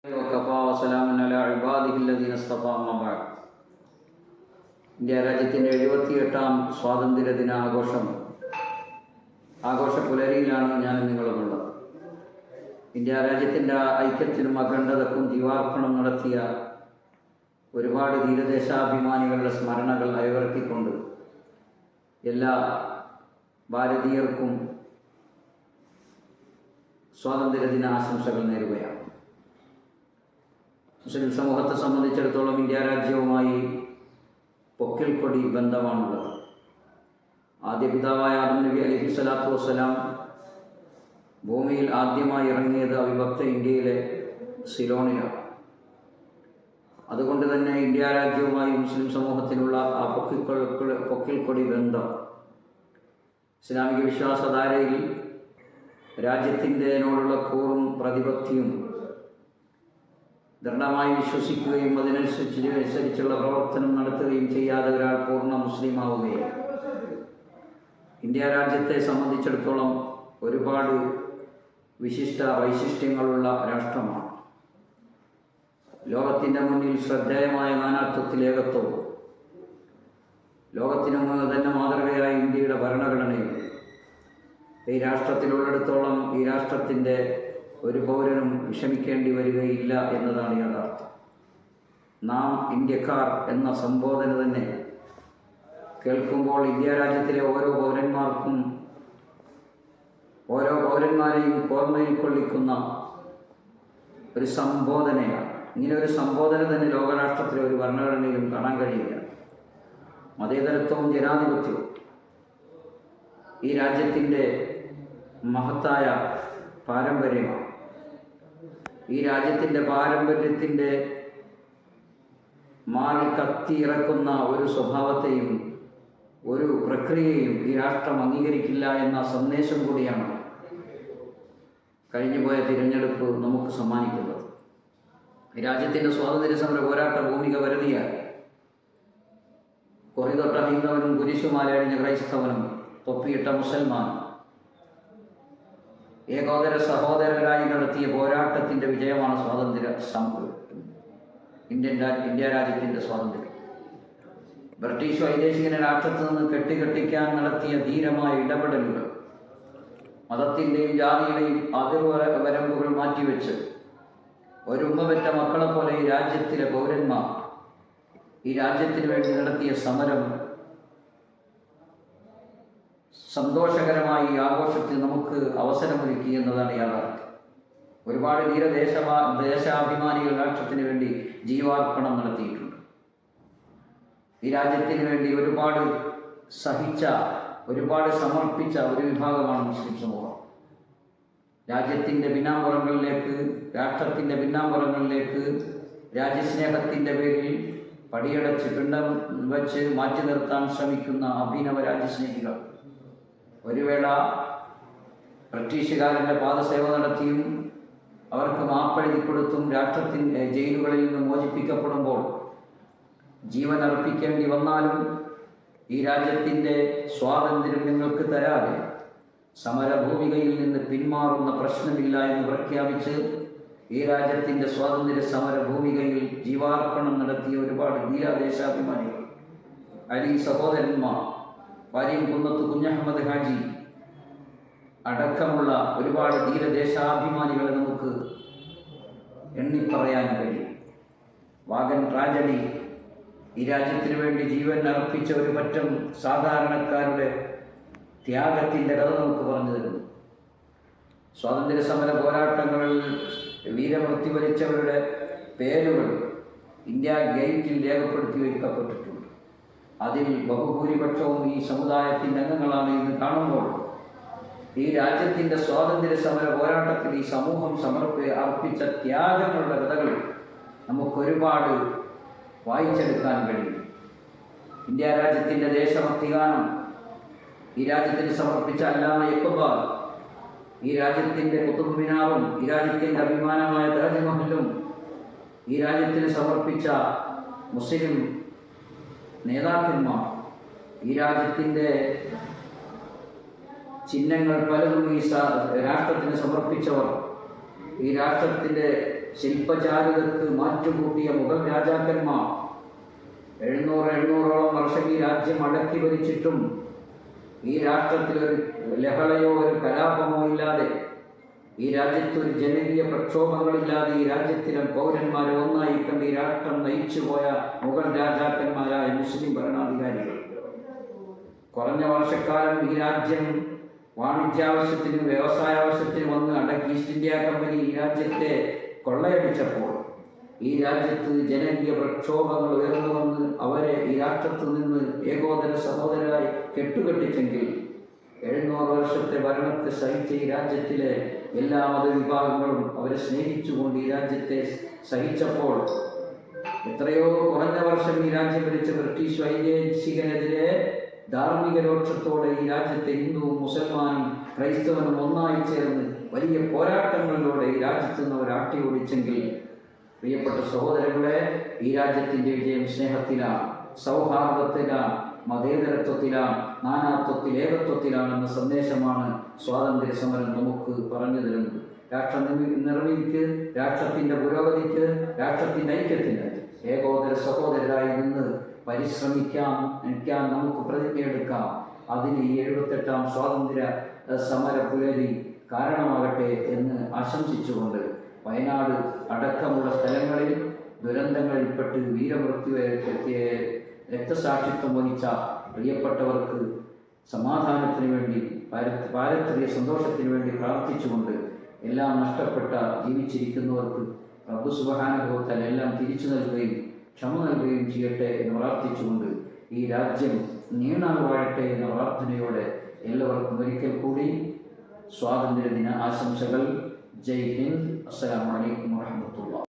India രാജ്യത്തിൻ്റെ 78ാം സ്വാതന്ത്ര്യ ദിന ആഘോഷ പുലരിയിലാണ് ഞാൻ നിങ്ങളുമുള്ളത്. ഇന്ത്യ രാജ്യത്തിൻ്റെ ഐക്യത്തിനും അഖണ്ഡതക്കും ജീവാർപ്പണം നടത്തിയ ഒരുപാട് ധീരദേശാഭിമാനികളുടെ സ്മരണകൾ അയവിറക്കിക്കൊണ്ട് എല്ലാ ഭാരതീയർക്കും സ്വാതന്ത്ര്യദിന ആശംസകൾ നേരുകയാണ്. മുസ്ലിം സമൂഹത്തെ സംബന്ധിച്ചിടത്തോളം ഇന്ത്യ രാജ്യവുമായി പൊക്കിൾക്കൊടി ബന്ധമാണുള്ളത്. ആദ്യ പിതാവായ ആദം നബി അലൈഹി സ്വലാത്തു വസ്സലാം ഭൂമിയിൽ ആദ്യമായി ഇറങ്ങിയത് അവിഭക്ത ഇന്ത്യയിലെ സിലോണിലാണ്. അതുകൊണ്ട് തന്നെ ഇന്ത്യ രാജ്യവുമായി മുസ്ലിം സമൂഹത്തിനുള്ള ആ പൊക്കിൾക്കൊടി ബന്ധം ഇസ്ലാമിക വിശ്വാസധാരയിൽ രാജ്യത്തിൻ്റെതിനോടുള്ള കൂറും പ്രതിപത്തിയും ദൃഢമായി വിശ്വസിക്കുകയും അതിനനുസരിച്ചുള്ള പ്രവർത്തനം നടത്തുകയും ചെയ്യാതെ ഒരാൾ പൂർണ്ണ മുസ്ലിമാവുകയും. ഇന്ത്യ രാജ്യത്തെ സംബന്ധിച്ചിടത്തോളം ഒരുപാട് വൈശിഷ്ട്യങ്ങളുള്ള രാഷ്ട്രമാണ്. ലോകത്തിൻ്റെ മുന്നിൽ ശ്രദ്ധേയമായ നാനാത്വത്തിൽ ഏകത്വവും, ലോകത്തിന് തന്നെ മാതൃകയായ ഇന്ത്യയുടെ ഭരണഘടനയും ഈ രാഷ്ട്രത്തിലുള്ളിടത്തോളം ഈ രാഷ്ട്രത്തിൻ്റെ ഒരു പൗരനും വിഷമിക്കേണ്ടി വരികയില്ല എന്നതാണ് യാഥാർത്ഥ്യം. നാം ഇന്ത്യക്കാർ എന്ന സംബോധന തന്നെ കേൾക്കുമ്പോൾ ഇന്ത്യ രാജ്യത്തിലെ ഓരോ പൗരന്മാരെയും ഓർമ്മയിൽ കൊള്ളിക്കുന്ന ഒരു സംബോധനയാണ്. ഇങ്ങനെ ഒരു സംബോധന തന്നെ ലോകരാഷ്ട്രത്തിലെ ഒരു ഭരണഘടനയിലും കാണാൻ കഴിയില്ല. മതേതരത്വവും ജനാധിപത്യവും ഈ രാജ്യത്തിൻ്റെ മഹത്തായ പാരമ്പര്യമാണ്. ഈ രാജ്യത്തിൻ്റെ പാരമ്പര്യത്തിൻ്റെ മാറിൽ കത്തിയിറക്കുന്ന ഒരു സ്വഭാവത്തെയും ഒരു പ്രക്രിയയും ഈ രാഷ്ട്രം അംഗീകരിക്കില്ല എന്ന സന്ദേശം കൂടിയാണ് കഴിഞ്ഞുപോയ തിരഞ്ഞെടുപ്പ് നമുക്ക് സമ്മാനിക്കുന്നത്. രാജ്യത്തിൻ്റെ സ്വാതന്ത്ര്യ സമര പോരാട്ട ഭൂമിക വരുതിയായി കൊറിതൊട്ട ഹൈന്ദവനും കുരിശുമാലയണിഞ്ഞ ക്രൈസ്തവനും തൊപ്പിയിട്ട മുസൽമാനും ഏകോദര സഹോദരരായി നടത്തിയ പോരാട്ടത്തിൻ്റെ വിജയമാണ് ഇന്ത്യ രാജ്യത്തിൻ്റെ സ്വാതന്ത്ര്യം. ബ്രിട്ടീഷ് വൈദേശികനെ രാഷ്ട്രത്തിൽ നിന്ന് കെട്ടിക്കാൻ നടത്തിയ ധീരമായ ഇടപെടലുകൾ മതത്തിൻ്റെയും ജാതിയുടെയും അതിർവരമ്പുകൾ മാറ്റിവെച്ച് ഒരുമ്മ പെറ്റ മക്കളെ പോലെ ഈ രാജ്യത്തിലെ പൗരന്മാർ ഈ രാജ്യത്തിന് വേണ്ടി നടത്തിയ സമരം സന്തോഷകരമായി ഈ ആഘോഷത്തിൽ നമുക്ക് അവസരമൊരുക്കി എന്നതാണ് യാഥാർത്ഥ്യം. ഒരുപാട് ദേശാഭിമാനികൾ രാഷ്ട്രത്തിന് വേണ്ടി ജീവാർപ്പണം നടത്തിയിട്ടുണ്ട്. ഈ രാജ്യത്തിന് വേണ്ടി ഒരുപാട് സമർപ്പിച്ച ഒരു വിഭാഗമാണ് മുസ്ലിം സമൂഹം. രാജ്യത്തിൻ്റെ പിന്നാമ്പുറങ്ങളിലേക്ക്, രാഷ്ട്രത്തിൻ്റെ പിന്നാമ്പുറങ്ങളിലേക്ക് രാജ്യസ്നേഹത്തിൻ്റെ പേരിൽ പടിയടച്ച് പിണ്ടം വച്ച് മാറ്റി നിർത്താൻ ശ്രമിക്കുന്ന അഭിനവ രാജ്യസ്നേഹികൾ ഒരു വേള ബ്രിട്ടീഷുകാരൻ്റെ പാദസേവ നടത്തിയും അവർക്ക് മാപ്പെഴുതി കൊടുത്തും രാഷ്ട്രത്തിൻ്റെ ജയിലുകളിൽ നിന്ന് മോചിപ്പിക്കപ്പെടുമ്പോൾ ജീവൻ അർപ്പിക്കേണ്ടി വന്നാലും ഈ രാജ്യത്തിൻ്റെ സ്വാതന്ത്ര്യം നിങ്ങൾക്ക് തരാതെ സമരഭൂമികയിൽ നിന്ന് പിന്മാറുന്ന പ്രശ്നമില്ല എന്ന് പ്രഖ്യാപിച്ച് ഈ രാജ്യത്തിൻ്റെ സ്വാതന്ത്ര്യ സമരഭൂമികയിൽ ജീവാർപ്പണം നടത്തിയ ഒരുപാട് ധീരദേശാഭിമാനികൾ, അലി സഹോദരന്മാർ, വാര്യംകുന്നത്ത് കുഞ്ഞഹമ്മദ് ഹാജി അടക്കമുള്ള ഒരുപാട് ധീരദേശാഭിമാനികളെ നമുക്ക് എണ്ണിപ്പറയാൻ കഴിയും. വാഗൻ ട്രാജഡി ഈ രാജ്യത്തിന് വേണ്ടി ജീവൻ അർപ്പിച്ച ഒരു പറ്റം സാധാരണക്കാരുടെ ത്യാഗത്തിൻ്റെ കഥ നമുക്ക് പറഞ്ഞു തരുന്നു. സ്വാതന്ത്ര്യ സമര പോരാട്ടങ്ങളിൽ വീരമൃത്യു വരിച്ചവരുടെ പേരുകൾ ഇന്ത്യ ഗേറ്റിൽ രേഖപ്പെടുത്തി വയ്ക്കപ്പെട്ടിട്ടുണ്ട്. അതിൽ ബഹുഭൂരിപക്ഷവും ഈ സമുദായത്തിൻ്റെ അംഗങ്ങളാണ് എന്ന് കാണുമ്പോൾ ഈ രാജ്യത്തിൻ്റെ സ്വാതന്ത്ര്യ സമര പോരാട്ടത്തിൽ ഈ സമൂഹം അർപ്പിച്ച ത്യാഗങ്ങളുടെ കഥകൾ നമുക്കൊരുപാട് വായിച്ചെടുക്കാൻ കഴിയും. ഇന്ത്യ രാജ്യത്തിൻ്റെ ദേശഭക്തിഗാനം ഈ രാജ്യത്തിന് സമർപ്പിച്ച അല്ലാമ ഇഖ്ബാൽ, ഈ രാജ്യത്തിൻ്റെ ഖുതുബ് മിനാറും ഈ രാജ്യത്തിൻ്റെ അഭിമാനമായ താജ്മഹലും ഈ രാജ്യത്തിന് സമർപ്പിച്ച മുസ്ലിം നേതാക്കന്മാർ, ഈ രാജ്യത്തിൻ്റെ ചിഹ്നങ്ങൾ പലതും ഈ രാഷ്ട്രത്തിന് സമർപ്പിച്ചവർ ഈ രാഷ്ട്രത്തിൻ്റെ ശില്പചാരുതക്ക് മാറ്റുകൂട്ടിയ മുഗൾ രാജാക്കന്മാർ 700-800ഓളം വർഷം ഈ രാജ്യം അടക്കി ഭരിച്ചിട്ടും ഈ രാഷ്ട്രത്തിലൊരു ലഹളയോ ഒരു കലാപമോ ഇല്ലാതെ, ഈ രാജ്യത്ത് ഒരു ജനകീയ പ്രക്ഷോഭങ്ങളില്ലാതെ ഈ രാജ്യത്തിലെ പൗരന്മാരെ ഒന്നായി കണ്ട് ഈ രാഷ്ട്രം നയിച്ചുപോയ മുഗൾ രാജാക്കന്മാരായ മുസ്ലിം ഭരണാധികാരികൾ കുറഞ്ഞ വർഷക്കാലം ഈ രാജ്യം വാണിജ്യാവശ്യത്തിനും വ്യവസായാവശ്യത്തിനും വന്ന് അടക്കി ഈസ്റ്റ് ഇന്ത്യ കമ്പനി ഈ രാജ്യത്തെ കൊള്ളയടിച്ചപ്പോൾ ഈ രാജ്യത്ത് ജനകീയ പ്രക്ഷോഭങ്ങൾ ഉയർന്നു വന്ന് അവരെ ഈ രാഷ്ട്രത്തിൽ നിന്ന് ഏകോദര സഹോദരരായി കെട്ടുകെട്ടിച്ചെങ്കിൽ 700 വർഷത്തെ ഭരണത്തെ സഹിച്ച ഈ രാജ്യത്തിലെ എല്ലാ മതവിഭാഗങ്ങളും അവരെ സ്നേഹിച്ചുകൊണ്ട് ഈ രാജ്യത്തെ സഹിച്ചപ്പോൾ എത്രയോ കുറഞ്ഞ വർഷം ഈ രാജ്യം ഭരിച്ച ബ്രിട്ടീഷ് വൈദേശികനെതിരെ ധാർമ്മിക രോക്ഷത്തോടെ ഈ രാജ്യത്തെ ഹിന്ദുവും മുസൽമാനും ക്രൈസ്തവനും ഒന്നായി ചേർന്ന് വലിയ പോരാട്ടങ്ങളിലൂടെ ഈ രാജ്യത്ത് നിന്ന് അവർ ആട്ടി ഓടിച്ചെങ്കിൽ പ്രിയപ്പെട്ട സഹോദരങ്ങളെ, ഈ രാജ്യത്തിൻ്റെ വിജയം സ്നേഹത്തിലാണ്, സൗഹാർദ്ദത്തിലാണ്, മതേതരത്വത്തിലാണ്, നാനാത്വത്തിൽ ഏകത്വത്തിലാണെന്ന സന്ദേശമാണ് സ്വാതന്ത്ര്യ സമരം നമുക്ക് പറഞ്ഞു തരുന്നത്. രാഷ്ട്ര നിർമ്മിതിക്ക്, രാഷ്ട്രത്തിൻ്റെ പുരോഗതിക്ക്, രാഷ്ട്രത്തിൻ്റെ ഐക്യത്തിന് ഏകോദര സഹോദരരായി നിന്ന് പരിശ്രമിക്കാൻ നമുക്ക് പ്രതിജ്ഞയെടുക്കാം. അതിന് ഈ 78ാം സ്വാതന്ത്ര്യ സമര പുലരി കാരണമാകട്ടെ എന്ന് ആശംസിച്ചുകൊണ്ട് വയനാട് അടക്കമുള്ള സ്ഥലങ്ങളിൽ ദുരന്തങ്ങളിൽപ്പെട്ട് വീരമൃത്യുവെത്തിയ രക്തസാക്ഷിത്വം വഹിച്ച പ്രിയപ്പെട്ടവർക്ക് സമാധാനത്തിന് വേണ്ടി, പാരത്രിക സന്തോഷത്തിന് വേണ്ടി പ്രാർത്ഥിച്ചുകൊണ്ട് എല്ലാം നഷ്ടപ്പെട്ട ജീവിച്ചിരിക്കുന്നവർക്ക് റബ്ബ് സുബ്ഹാനഹു വ തആല എല്ലാം തിരിച്ചു നൽകുകയും ക്ഷമ നൽകുകയും ചെയ്യട്ടെ എന്ന് പ്രാർത്ഥിച്ചുകൊണ്ട് ഈ രാജ്യം നീണാൾ വാഴട്ടെ എന്ന പ്രാർത്ഥനയോടെ എല്ലാവർക്കും ഒരിക്കൽ കൂടി സ്വാതന്ത്ര്യദിന ആശംസകൾ. ജയ് ഹിന്ദ്. അസ്സലാമു അലൈക്കും വറഹ്മത്തുള്ളാഹി.